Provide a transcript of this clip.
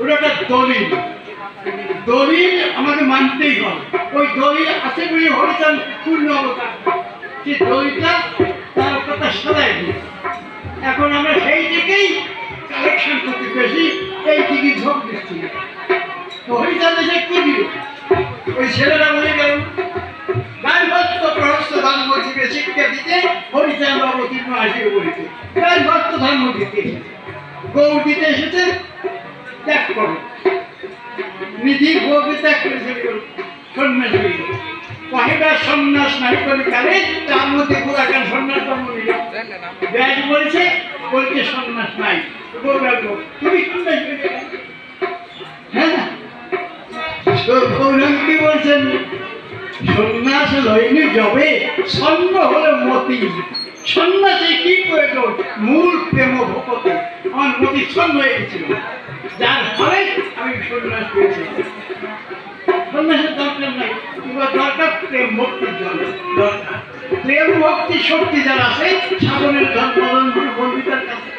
ওটা একটা দলিল, দলিল আমাকে মানতেই হবে। ওই দলিল আছে বলে হরিচাঁদ পূর্ণ অবতার, যে দলিলটা তার কথা সদাই দিই। এখন আমরা সেই দিকেই কালেকশন করতে পেরেছি, এই দিকে ঝোঁক দিচ্ছি। তো হরিচাঁদ এসে কি দিল, ওই ছেলেরা বলে গেল গাইভক্ত প্রহস্ত ধর্ম দিবে শিক্ষা দিতে, হরিচাঁদ অবতীর্ণ আসিবে বলিতে। গাইভক্ত ধর্ম দিতে গৌর দিতে এসেছে, ত্যাগ করো। নিধি গৌকে ত্যাগ করে চলে গেল, সন্ন্যাস হয়ে গেল। কহিবার সন্ন্যাস নাই করে কালে, তার মধ্যে পুরাকার সন্ন্যাস ধর্ম নিল। ব্যাস বলছে, বলছে সন্ন্যাস নাই। তুমি সন্ন্যাস হয়ে গেলে, হ্যাঁ কি বলছেন, সন্ন্যাস লইনি যবে ছন্ন হলে মতি। সন্ন্যাসে কি প্রয়োজন, মূল প্রেম ভক্তি। আমার মতি ছন্ন হয়ে গেছিল, যার ফলে আমি সন্ন্যাস পেয়েছি। সন্ন্যাসের দরকার নাই, এবার দরকার প্রেম ভক্তির জন্য দরকার। প্রেম ভক্তি শক্তি যার আছে, সাধনের বন্দিতার কাছে